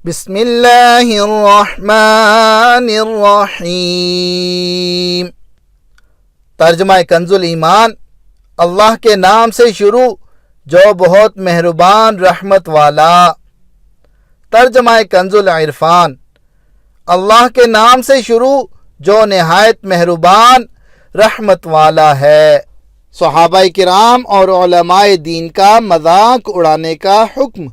بسم اللہ الرحمن الرحیم۔ ترجمہ کنز ایمان۔ اللہ کے نام سے شروع جو بہت مہربان رحمت والا۔ ترجمہ کنز العرفان۔ اللہ کے نام سے شروع جو نہایت مہربان رحمت والا ہے۔ صحابہ کرام اور علماء دین کا مذاق اڑانے کا حکم۔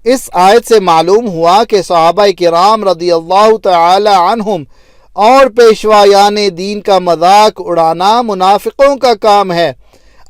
اس آیت سے معلوم ہوا کہ صحابہ کرام رضی اللہ تعالی عنہم اور پیشوایان دین کا مذاق اڑانا منافقوں کا کام ہے۔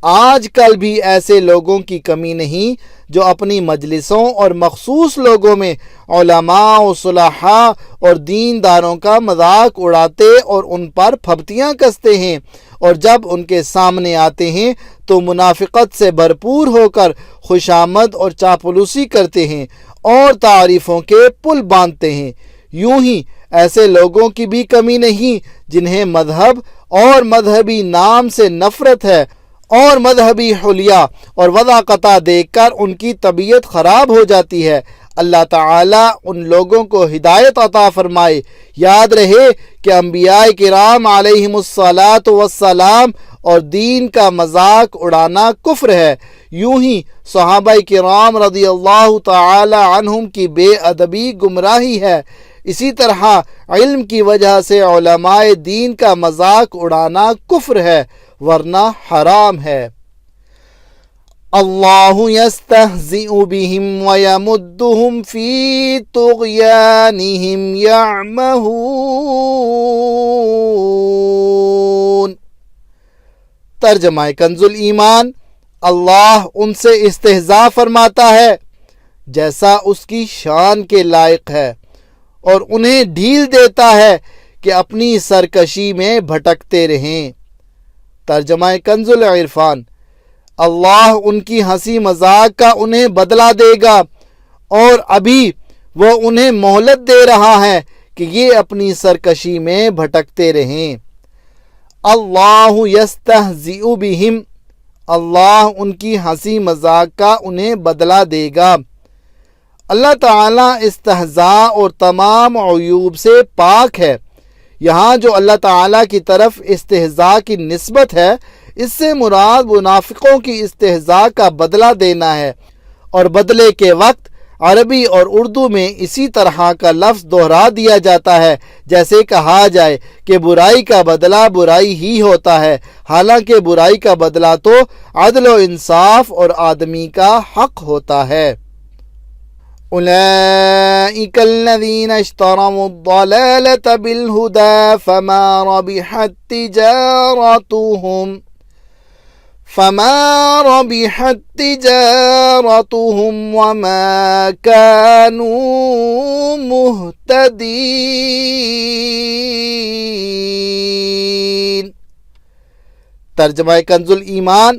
آج کل بھی ایسے لوگوں کی کمی نہیں جو اپنی مجلسوں اور مخصوص لوگوں میں علماء و صلحاء اور دینداروں کا مذاق اڑاتے اور ان پر پھبتیاں کستے ہیں، اور جب ان کے سامنے آتے ہیں تو منافقت سے بھرپور ہو کر خوشامد اور چاپلوسی کرتے ہیں اور تعریفوں کے پل باندھتے ہیں۔ یوں ہی ایسے لوگوں کی بھی کمی نہیں جنہیں مذہب اور مذہبی نام سے نفرت ہے اور مذہبی حلیہ اور وضاقتہ دیکھ کر ان کی طبیعت خراب ہو جاتی ہے۔ اللہ تعالیٰ ان لوگوں کو ہدایت عطا فرمائے۔ یاد رہے کہ انبیاء کرام علیہم الصلاۃ والسلام اور دین کا مذاق اڑانا کفر ہے۔ یوں ہی صحابہ کرام رضی اللہ تعالی عنہم کی بے ادبی گمراہی ہے۔ اسی طرح علم کی وجہ سے علماء دین کا مذاق اڑانا کفر ہے، ورنہ حرام ہے۔ اللہ یستہزئ بہم ویمدہم فی طغیانہم یعمہون۔ ترجمہ کنز ایمان۔ اللہ ان سے استہزاء فرماتا ہے جیسا اس کی شان کے لائق ہے، اور انہیں ڈھیل دیتا ہے کہ اپنی سرکشی میں بھٹکتے رہیں۔ ترجمہ کنز العرفان۔ اللہ ان کی ہنسی مذاق کا انہیں بدلہ دے گا، اور ابھی وہ انہیں مہلت دے رہا ہے کہ یہ اپنی سرکشی میں بھٹکتے رہیں۔ اللہ یستہزئ بہم، اللہ ان کی ہنسی مذاق کا انہیں بدلہ دے گا۔ اللہ تعالیٰ استہزاء اور تمام عیوب سے پاک ہے۔ یہاں جو اللہ تعالیٰ کی طرف استہزاء کی نسبت ہے، اس سے مراد منافقوں کی استہزاء کا بدلہ دینا ہے، اور بدلے کے وقت عربی اور اردو میں اسی طرح کا لفظ دہرا دیا جاتا ہے جیسے کہا جائے کہ برائی کا بدلہ برائی ہی ہوتا ہے، حالانکہ برائی کا بدلہ تو عدل و انصاف اور آدمی کا حق ہوتا ہے۔ اولئک الذین اشتروا الضلالة بالہدى فما ربحت تجارتهم وما كانوا مہتدین۔ ترجمہ کنز ایمان۔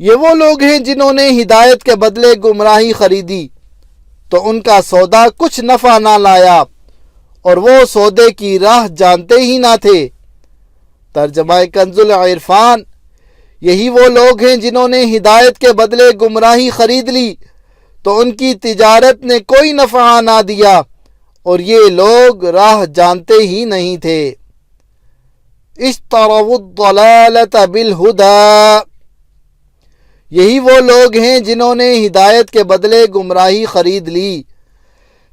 یہ وہ لوگ ہیں جنہوں نے ہدایت کے بدلے گمراہی خریدی تو ان کا سودا کچھ نفع نہ لایا، اور وہ سودے کی راہ جانتے ہی نہ تھے۔ ترجمہ کنز العرفان۔ یہی وہ لوگ ہیں جنہوں نے ہدایت کے بدلے گمراہی خرید لی تو ان کی تجارت نے کوئی نفع نہ دیا، اور یہ لوگ راہ جانتے ہی نہیں تھے۔ اشتروا الضلالة بالہدى، یہی وہ لوگ ہیں جنہوں نے ہدایت کے بدلے گمراہی خرید لی۔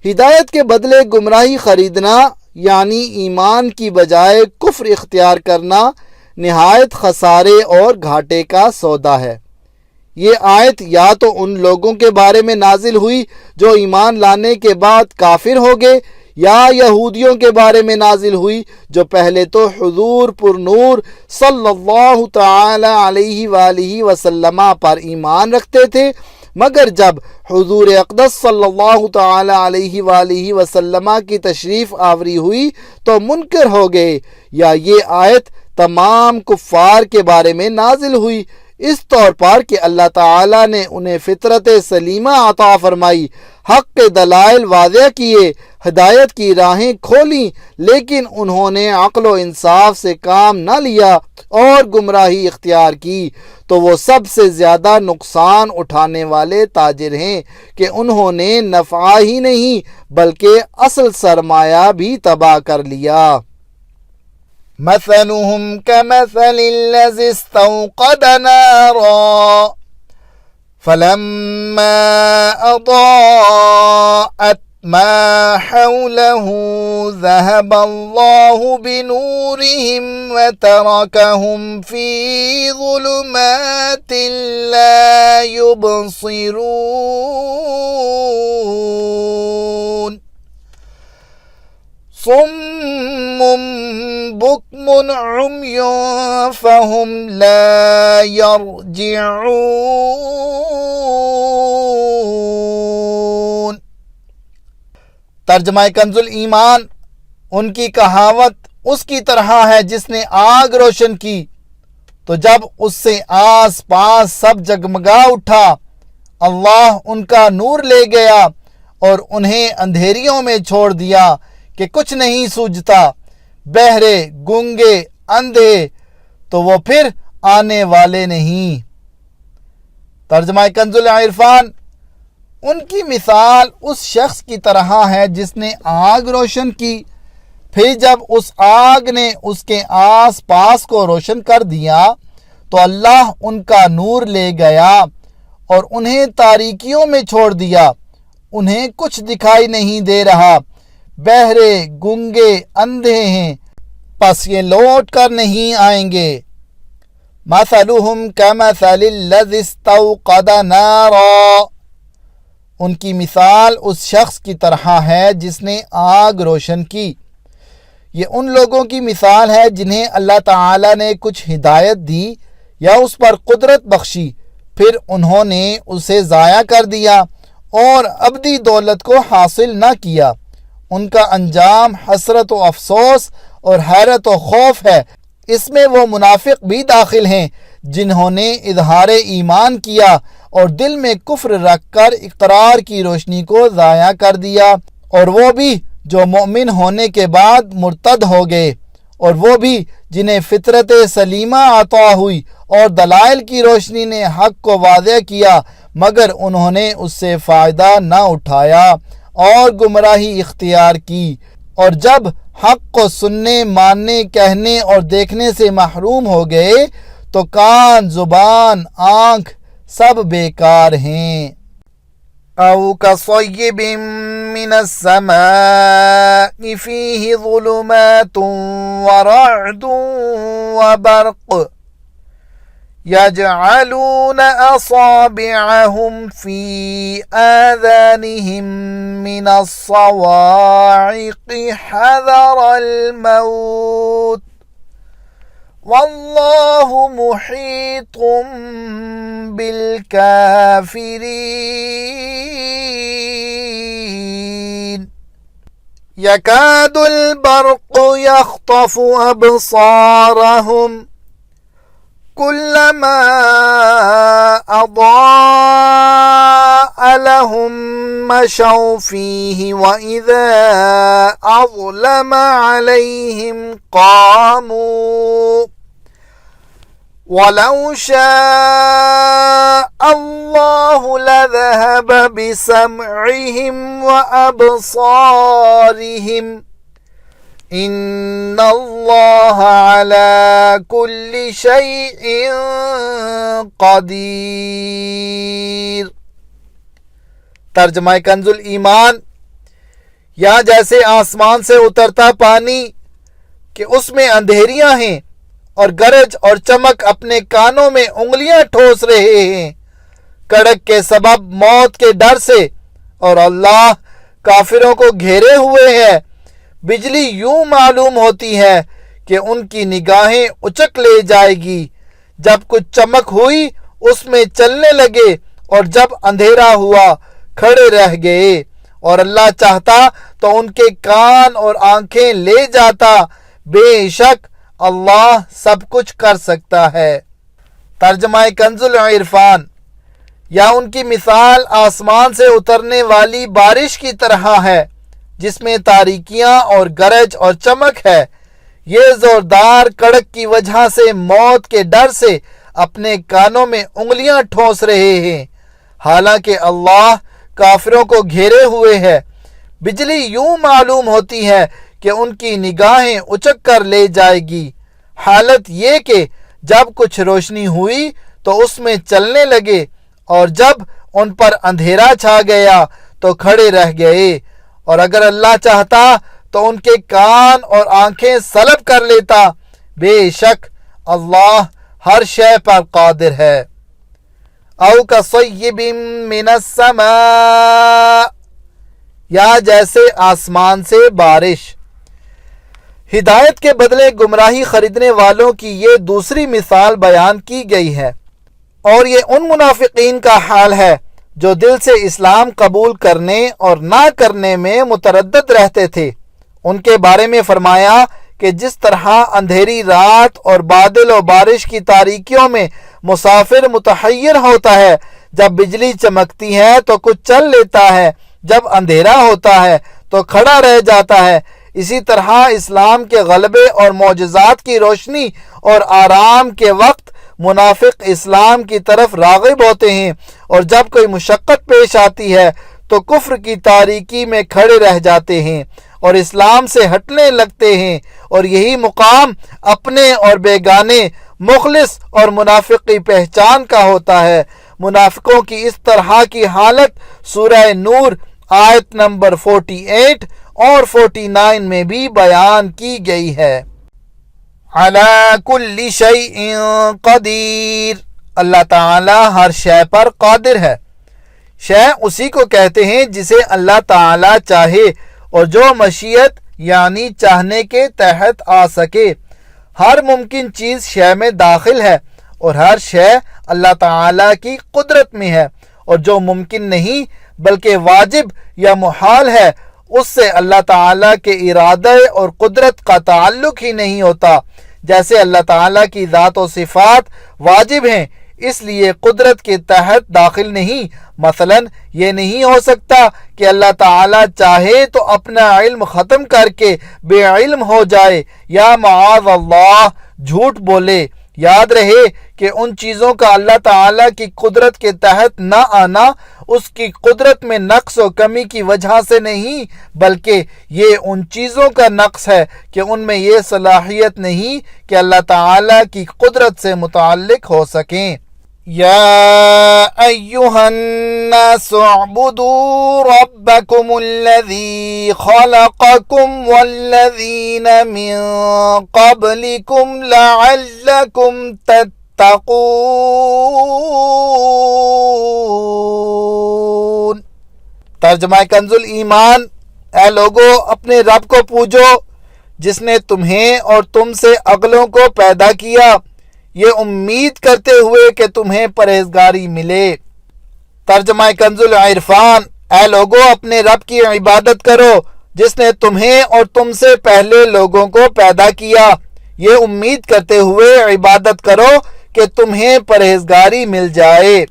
ہدایت کے بدلے گمراہی خریدنا یعنی ایمان کی بجائے کفر اختیار کرنا نہایت خسارے اور گھاٹے کا سودا ہے۔ یہ آیت یا تو ان لوگوں کے بارے میں نازل ہوئی جو ایمان لانے کے بعد کافر ہو گئے، یا یہودیوں کے بارے میں نازل ہوئی جو پہلے تو حضور پر نور صلی اللہ تعالی علیہ وآلہ وسلم پر ایمان رکھتے تھے، مگر جب حضور اقدس صلی اللہ تعالی علیہ وآلہ وسلم کی تشریف آوری ہوئی تو منکر ہو گئے، یا یہ آیت تمام کفار کے بارے میں نازل ہوئی، اس طور پر کہ اللہ تعالیٰ نے انہیں فطرت سلیمہ عطا فرمائی، حق کے دلائل واضح کیے، ہدایت کی راہیں کھولیں، لیکن انہوں نے عقل و انصاف سے کام نہ لیا اور گمراہی اختیار کی، تو وہ سب سے زیادہ نقصان اٹھانے والے تاجر ہیں کہ انہوں نے نفع ہی نہیں بلکہ اصل سرمایہ بھی تباہ کر لیا۔ مثلهم كمثل الذي استوقد نارا فلما أضاءت ما حوله ذهب الله بنورهم وتركهم في ظلمات لا يبصرون صم بكم عمي فهم لا يرجعون۔ ترجمہ کنز الایمان، ان کی کہاوت اس کی طرح ہے جس نے آگ روشن کی تو جب اس سے آس پاس سب جگمگا اٹھا، اللہ ان کا نور لے گیا اور انہیں اندھیریوں میں چھوڑ دیا کہ کچھ نہیں سوجھتا، بہرے، گونگے، اندھے، تو وہ پھر آنے والے نہیں۔ ترجمہ کنز العرفان، ان کی مثال اس شخص کی طرح ہے جس نے آگ روشن کی، پھر جب اس آگ نے اس کے آس پاس کو روشن کر دیا تو اللہ ان کا نور لے گیا اور انہیں تاریکیوں میں چھوڑ دیا، انہیں کچھ دکھائی نہیں دے رہا، بہرے، گونگے، اندھے ہیں، پس یہ لوٹ کر نہیں آئیں گے۔ مثلهم كمثل الذي استوقد نارا، ان کی مثال اس شخص کی طرح ہے جس نے آگ روشن کی۔ یہ ان لوگوں کی مثال ہے جنہیں اللہ تعالیٰ نے کچھ ہدایت دی یا اس پر قدرت بخشی، پھر انہوں نے اسے ضائع کر دیا اور ابدی دولت کو حاصل نہ کیا۔ ان کا انجام حسرت و افسوس اور حیرت و خوف ہے۔ اس میں وہ منافق بھی داخل ہیں جنہوں نے اظہار ایمان کیا اور دل میں کفر رکھ کر اقرار کی روشنی کو ضائع کر دیا، اور وہ بھی جو مومن ہونے کے بعد مرتد ہو گئے، اور وہ بھی جنہیں فطرت سلیمہ عطا ہوئی اور دلائل کی روشنی نے حق کو واضح کیا مگر انہوں نے اس سے فائدہ نہ اٹھایا اور گمراہی اختیار کی، اور جب حق کو سننے، ماننے، کہنے اور دیکھنے سے محروم ہو گئے تو کان، زبان، آنکھ سب بیکار ہیں۔ او کصیب من السماء فیہ ظلمات ورعد وبرق يجعلون أصابعهم في آذانهم من الصواعق حذر الموت والله محيط بالكافرين يكاد البرق يخطف أبصارهم كلما أضاء لهم مشوا فيه وإذا أظلم عليهم قاموا ولو شاء الله لذهب بسمعهم وأبصارهم ان اللہ علی کل شیء قدیر۔ ترجمہ کنز الایمان، یا جیسے آسمان سے اترتا پانی کہ اس میں اندھیریاں ہیں اور گرج اور چمک اپنے کانوں میں انگلیاں ٹھوس رہے ہیں کڑک کے سبب موت کے ڈر سے، اور اللہ کافروں کو گھیرے ہوئے ہے۔ بجلی یوں معلوم ہوتی ہے کہ ان کی نگاہیں اچک لے جائے گی، جب کچھ چمک ہوئی اس میں چلنے لگے اور جب اندھیرا ہوا کھڑے رہ گئے، اور اللہ چاہتا تو ان کے کان اور آنکھیں لے جاتا، بے شک اللہ سب کچھ کر سکتا ہے۔ ترجمہ کنز العرفان، یا ان کی مثال آسمان سے اترنے والی بارش کی طرح ہے جس میں تاریکیاں اور گرج اور چمک ہے۔ یہ زوردار کڑک کی وجہ سے موت کے ڈر سے اپنے کانوں میں انگلیاں ٹھونس رہے ہیں، حالانکہ اللہ کافروں کو گھیرے ہوئے ہے۔ بجلی یوں معلوم ہوتی ہے کہ ان کی نگاہیں اچک کر لے جائے گی، حالت یہ کہ جب کچھ روشنی ہوئی تو اس میں چلنے لگے، اور جب ان پر اندھیرا چھا گیا تو کھڑے رہ گئے، اور اگر اللہ چاہتا تو ان کے کان اور آنکھیں سلب کر لیتا، بے شک اللہ ہر شے پر قادر ہے۔ او کصیب من السماء، یا جیسے آسمان سے بارش۔ ہدایت کے بدلے گمراہی خریدنے والوں کی یہ دوسری مثال بیان کی گئی ہے، اور یہ ان منافقین کا حال ہے جو دل سے اسلام قبول کرنے اور نہ کرنے میں متردد رہتے تھے۔ ان کے بارے میں فرمایا کہ جس طرح اندھیری رات اور بادل و بارش کی تاریکیوں میں مسافر متحیر ہوتا ہے، جب بجلی چمکتی ہے تو کچھ چل لیتا ہے، جب اندھیرا ہوتا ہے تو کھڑا رہ جاتا ہے، اسی طرح اسلام کے غلبے اور معجزات کی روشنی اور آرام کے وقت منافق اسلام کی طرف راغب ہوتے ہیں، اور جب کوئی مشقت پیش آتی ہے تو کفر کی تاریکی میں کھڑے رہ جاتے ہیں اور اسلام سے ہٹنے لگتے ہیں، اور یہی مقام اپنے اور بیگانے، مخلص اور منافق کی پہچان کا ہوتا ہے۔ منافقوں کی اس طرح کی حالت سورہ نور آیت نمبر 48 اور 49 میں بھی بیان کی گئی ہے۔ علی کل شیء قدیر، اللہ تعالی ہر شے پر قادر ہے۔ شے اسی کو کہتے ہیں جسے اللہ تعالی چاہے اور جو مشیت یعنی چاہنے کے تحت آ سکے۔ ہر ممکن چیز شے میں داخل ہے، اور ہر شے اللہ تعالی کی قدرت میں ہے، اور جو ممکن نہیں بلکہ واجب یا محال ہے اس سے اللہ تعالی کے ارادے اور قدرت کا تعلق ہی نہیں ہوتا۔ جیسے اللہ تعالی کی ذات و صفات واجب ہیں، اس لیے قدرت کے تحت داخل نہیں۔ مثلا یہ نہیں ہو سکتا کہ اللہ تعالی چاہے تو اپنا علم ختم کر کے بے علم ہو جائے، یا معاذ اللہ جھوٹ بولے۔ یاد رہے کہ ان چیزوں کا اللہ تعالی کی قدرت کے تحت نہ آنا اس کی قدرت میں نقص و کمی کی وجہ سے نہیں، بلکہ یہ ان چیزوں کا نقص ہے کہ ان میں یہ صلاحیت نہیں کہ اللہ تعالی کی قدرت سے متعلق ہو سکیں۔ یا ایہا الناس اعبدوا ربکم الذی خلقکم والذین من قبلکم لعلکم تتقون۔ ترجمہ کنز الایمان، اے لوگو اپنے رب کو پوجو جس نے تمہیں اور تم سے اگلوں کو پیدا کیا، یہ امید کرتے ہوئے کہ تمہیں پرہیزگاری ملے۔ ترجمہ کنز العرفان، اے لوگو اپنے رب کی عبادت کرو جس نے تمہیں اور تم سے پہلے لوگوں کو پیدا کیا، یہ امید کرتے ہوئے عبادت کرو کہ تمہیں پرہیزگاری مل جائے۔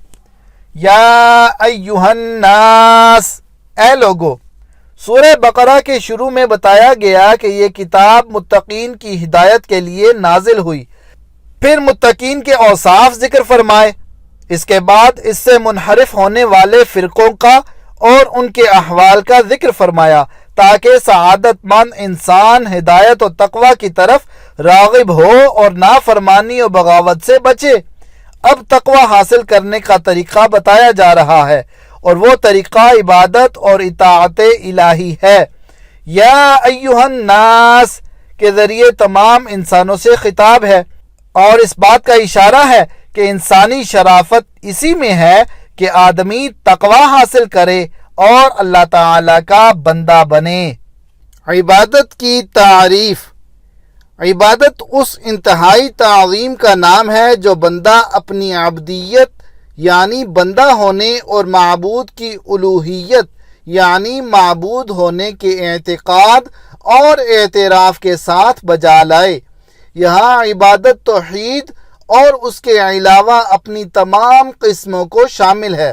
یا ایہا الناس، اے لوگو۔ سورہ بقرہ کے شروع میں بتایا گیا کہ یہ کتاب متقین کی ہدایت کے لیے نازل ہوئی، پھر متقین کے اوصاف ذکر فرمائے، اس کے بعد اس سے منحرف ہونے والے فرقوں کا اور ان کے احوال کا ذکر فرمایا تاکہ سعادت مند انسان ہدایت و تقوی کی طرف راغب ہو اور نافرمانی و بغاوت سے بچے۔ اب تقوی حاصل کرنے کا طریقہ بتایا جا رہا ہے، اور وہ طریقہ عبادت اور اطاعت الہی ہے۔ یا ایہا الناس کے ذریعے تمام انسانوں سے خطاب ہے، اور اس بات کا اشارہ ہے کہ انسانی شرافت اسی میں ہے کہ آدمی تقوی حاصل کرے اور اللہ تعالی کا بندہ بنے۔ عبادت کی تعریف۔ عبادت اس انتہائی تعظیم کا نام ہے جو بندہ اپنی عبدیت یعنی بندہ ہونے اور معبود کی الوہیت یعنی معبود ہونے کے اعتقاد اور اعتراف کے ساتھ بجا لائے۔ یہاں عبادت توحید اور اس کے علاوہ اپنی تمام قسموں کو شامل ہے۔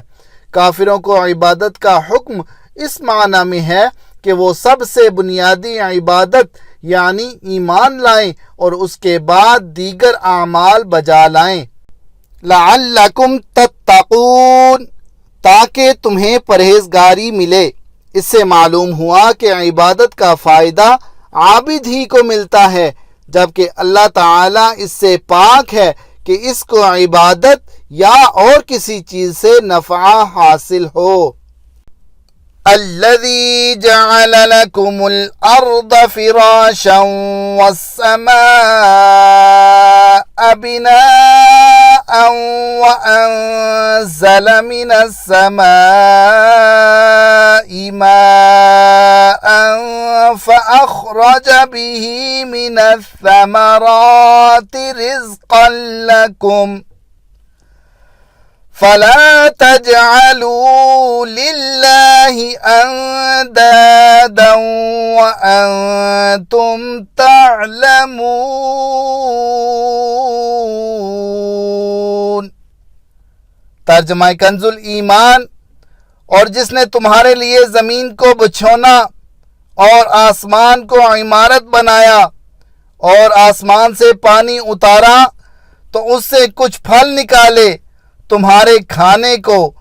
کافروں کو عبادت کا حکم اس معنی میں ہے کہ وہ سب سے بنیادی عبادت یعنی ایمان لائیں اور اس کے بعد دیگر اعمال بجا لائیں۔ لعلکم تتقون، تاکہ تمہیں پرہیزگاری ملے۔ اس سے معلوم ہوا کہ عبادت کا فائدہ عابد ہی کو ملتا ہے، جبکہ اللہ تعالیٰ اس سے پاک ہے کہ اس کو عبادت یا اور کسی چیز سے نفع حاصل ہو۔ الذي جعل لكم الأرض فراشا والسماء بناء وأنزل من السماء ماء فأخرج به من الثمرات رزقا لكم فلا تجعلوا لله أندادا وأنتم تعلمون۔ ترجمہ کنز ایمان، اور جس نے تمہارے لیے زمین کو بچھونا اور آسمان کو عمارت بنایا اور آسمان سے پانی اتارا تو اس سے کچھ پھل نکالے تمہارے کھانے کو،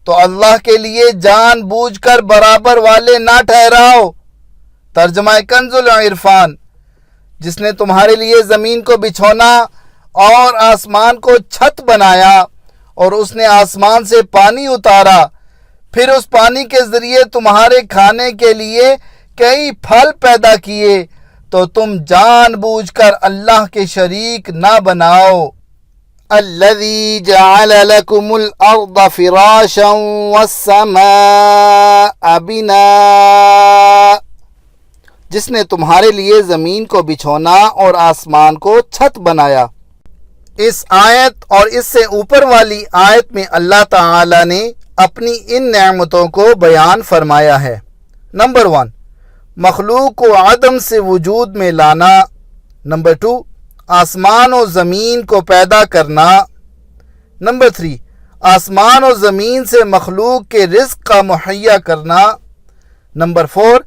تو اللہ کے لیے جان بوجھ کر برابر والے نہ ٹھہراؤ۔ ترجمہ کنز العرفان، جس نے تمہارے لیے زمین کو بچھونا اور آسمان کو چھت بنایا اور اس نے آسمان سے پانی اتارا، پھر اس پانی کے ذریعے تمہارے کھانے کے لیے کئی پھل پیدا کیے، تو تم جان بوجھ کر اللہ کے شریک نہ بناؤ۔ الذي جعل لكم الأرض فراشا والسماء بناء، جس نے تمہارے لیے زمین کو بچھونا اور آسمان کو چھت بنایا۔ اس آیت اور اس سے اوپر والی آیت میں اللہ تعالی نے اپنی ان نعمتوں کو بیان فرمایا ہے۔ نمبر 1، مخلوق کو عدم سے وجود میں لانا۔ نمبر 2، آسمان و زمین کو پیدا کرنا۔ نمبر 3، آسمان و زمین سے مخلوق کے رزق کا مہیا کرنا۔ نمبر 4،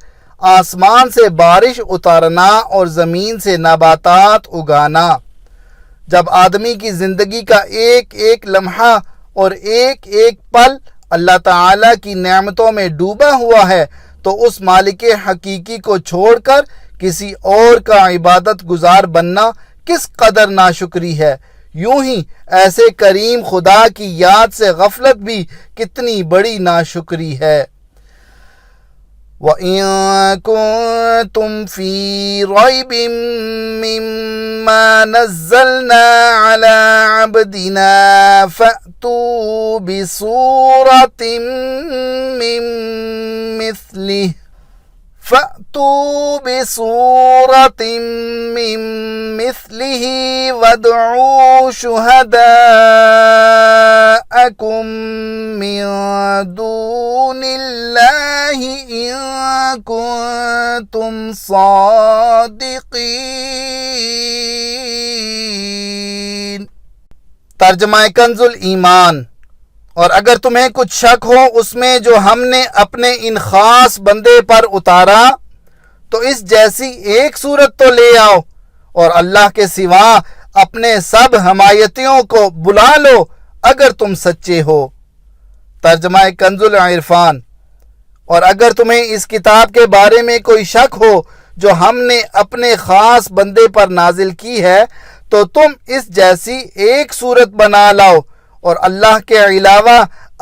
آسمان سے بارش اتارنا اور زمین سے نباتات اگانا۔ جب آدمی کی زندگی کا ایک ایک لمحہ اور ایک ایک پل اللہ تعالیٰ کی نعمتوں میں ڈوبا ہوا ہے تو اس مالک حقیقی کو چھوڑ کر کسی اور کا عبادت گزار بننا کس قدر ناشکری ہے۔ یوں ہی ایسے کریم خدا کی یاد سے غفلت بھی کتنی بڑی ناشکری ہے۔ وَإِن كُنتُمْ فِي رَيْبٍ مِّمَّا نَزَّلْنَا عَلَىٰ عَبْدِنَا فَأْتُوا بِسُورَةٍ مِّن مِّثْلِهِ وَادْعُوا شُهَدَاءَكُم مِّن دُونِ اللَّهِ إِن كُنتُمْ صَادِقِينَ۔ ترجمہ کنز ایمان، اور اگر تمہیں کچھ شک ہو اس میں جو ہم نے اپنے ان خاص بندے پر اتارا تو اس جیسی ایک صورت تو لے آؤ اور اللہ کے سوا اپنے سب حمایتیوں کو بلا لو اگر تم سچے ہو۔ ترجمہ کنز العرفان، اور اگر تمہیں اس کتاب کے بارے میں کوئی شک ہو جو ہم نے اپنے خاص بندے پر نازل کی ہے تو تم اس جیسی ایک صورت بنا لاؤ اور اللہ کے علاوہ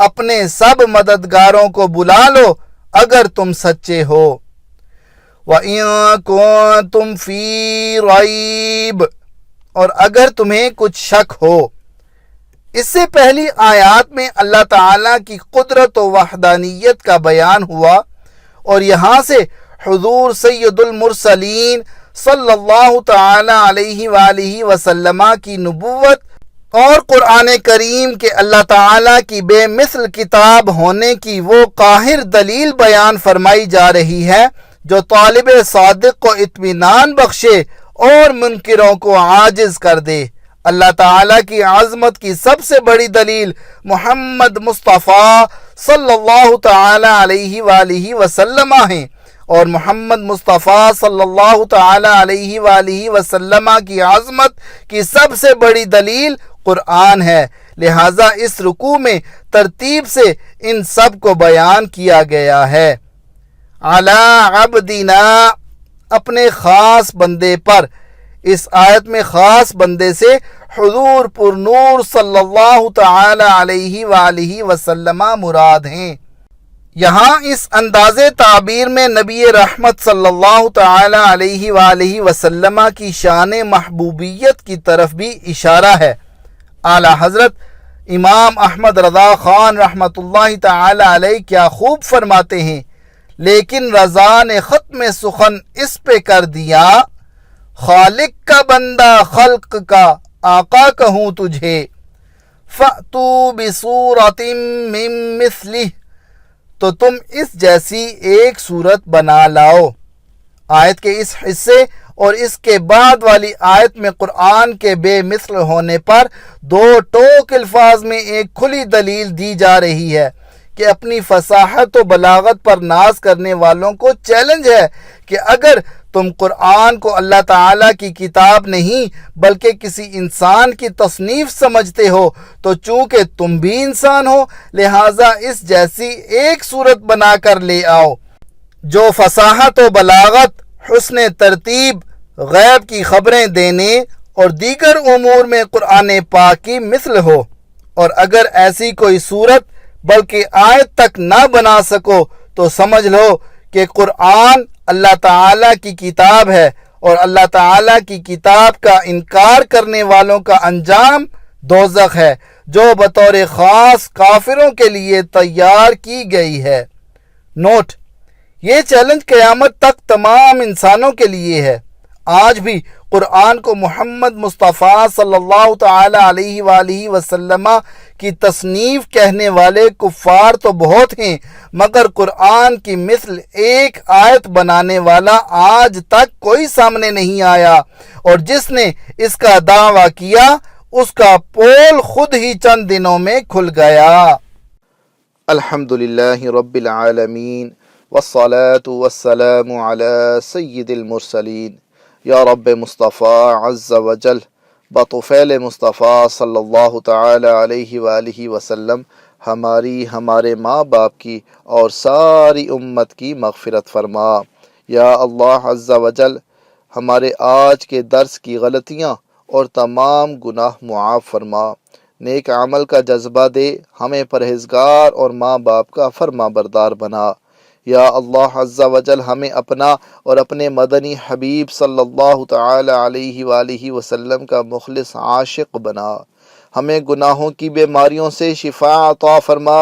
اپنے سب مددگاروں کو بلا لو اگر تم سچے ہو۔ وَإِن كُنتُمْ فِي رَيْبٍ، اور اگر تمہیں کچھ شک ہو۔ اس سے پہلی آیات میں اللہ تعالیٰ کی قدرت و وحدانیت کا بیان ہوا، اور یہاں سے حضور سید المرسلین صلی اللہ تعالی علیہ وآلہ وسلم کی نبوت اور قرآن کریم کے اللہ تعالیٰ کی بے مثل کتاب ہونے کی وہ قاہر دلیل بیان فرمائی جا رہی ہے جو طالب صادق کو اطمینان بخشے اور منکروں کو عاجز کر دے۔ اللہ تعالیٰ کی عظمت کی سب سے بڑی دلیل محمد مصطفیٰ صلی اللہ تعالی علیہ وآلہ وسلم ہیں، اور محمد مصطفیٰ صلی اللہ تعالی علیہ وآلہ وسلم کی عظمت کی سب سے بڑی دلیل قرآن ہے۔ لہٰذا اس رکوع میں ترتیب سے ان سب کو بیان کیا گیا ہے۔ علی عبدنا، اپنے خاص بندے پر۔ اس آیت میں خاص بندے سے حضور پر نور صلی اللہ تعالی علیہ وآلہ وسلم مراد ہیں۔ یہاں اس انداز تعبیر میں نبی رحمت صلی اللہ تعالی علیہ وآلہ وسلم کی شان محبوبیت کی طرف بھی اشارہ ہے۔ اعلیٰ حضرت امام احمد رضا خان رحمۃ اللہ تعالی علیہ کیا خوب فرماتے ہیں، لیکن رضا نے ختم سخن اس پہ کر دیا، خالق کا بندہ خلق کا آقا کہوں تجھے، فَأْتُوا بِصُورَةٍ مِّن مِّثْلِهِ، تو تم اس جیسی ایک صورت بنا لاؤ۔ آیت کے اس حصے اور اس کے بعد والی آیت میں قرآن کے بے مثل ہونے پر دو ٹوک الفاظ میں ایک کھلی دلیل دی جا رہی ہے کہ اپنی فصاحت و بلاغت پر ناز کرنے والوں کو چیلنج ہے کہ اگر تم قرآن کو اللہ تعالیٰ کی کتاب نہیں بلکہ کسی انسان کی تصنیف سمجھتے ہو تو چونکہ تم بھی انسان ہو لہٰذا اس جیسی ایک صورت بنا کر لے آؤ جو فصاحت و بلاغت، حسن ترتیب، غیب کی خبریں دینے اور دیگر امور میں قرآن پاک کی مثل ہو۔ اور اگر ایسی کوئی صورت بلکہ آیت تک نہ بنا سکو تو سمجھ لو کہ قرآن اللہ تعالیٰ کی کتاب ہے، اور اللہ تعالیٰ کی کتاب کا انکار کرنے والوں کا انجام دوزخ ہے جو بطور خاص کافروں کے لیے تیار کی گئی ہے۔ نوٹ: یہ چیلنج قیامت تک تمام انسانوں کے لیے ہے۔ آج بھی قرآن کو محمد مصطفیٰ صلی اللہ تعالی علیہ وآلہ وسلم کی تصنیف کہنے والے کفار تو بہت ہیں، مگر قرآن کی مثل ایک آیت بنانے والا آج تک کوئی سامنے نہیں آیا، اور جس نے اس کا دعویٰ کیا اس کا پول خود ہی چند دنوں میں کھل گیا۔ الحمدللہ رب العالمین والصلاة والسلام علی سید المرسلین۔ یا رب مصطفیٰ عز وجل، بطفیل مصطفیٰ صلی اللہ تعالی علیہ وآلہ وسلم ہمارے ماں باپ کی اور ساری امت کی مغفرت فرما۔ یا اللہ عز وجل، ہمارے آج کے درس کی غلطیاں اور تمام گناہ معاف فرما، نیک عمل کا جذبہ دے، ہمیں پرہیزگار اور ماں باپ کا فرما بردار بنا۔ یا اللہ عز وجل، ہمیں اپنا اور اپنے مدنی حبیب صلی اللہ تعالی علیہ وآلہ وسلم کا مخلص عاشق بنا، ہمیں گناہوں کی بیماریوں سے شفا عطا فرما۔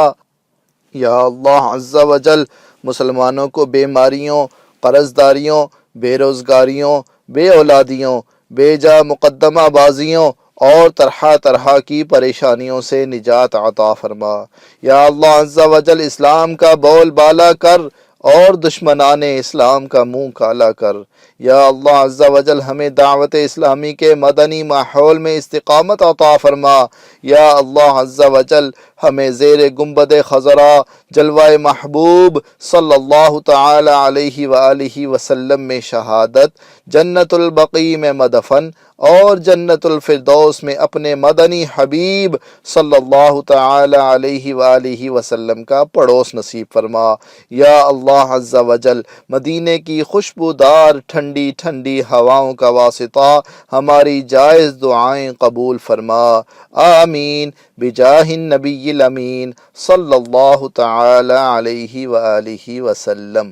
یا اللہ عز وجل، مسلمانوں کو بیماریوں، قرض داریوں، بے روزگاریوں، بے اولادیوں، بے جا مقدمہ بازیوں اور طرح طرح کی پریشانیوں سے نجات عطا فرما۔ یا اللہ عز وجل، اسلام کا بول بالا کر اور دشمنان اسلام کا منہ کالا کر۔ یا اللہ عز وجل، ہمیں دعوت اسلامی کے مدنی ماحول میں استقامت عطا فرما۔ یا اللہ عز وجل، ہمیں زیر گنبد خضرا جلوہ محبوب صلی اللہ تعالی علیہ وآلہ وسلم میں شہادت، جنت البقیع میں مدفن اور جنت الفردوس میں اپنے مدنی حبیب صلی اللہ تعالی علیہ وآلہ وسلم کا پڑوس نصیب فرما۔ یا اللہ عز وجل، مدینے کی خوشبودار ٹھنڈی ٹھنڈی ہواؤں کا واسطہ ہماری جائز دعائیں قبول فرما۔ آمین بجاہ النبی الامین صلی اللہ تعالی علیہ وآلہ وسلم۔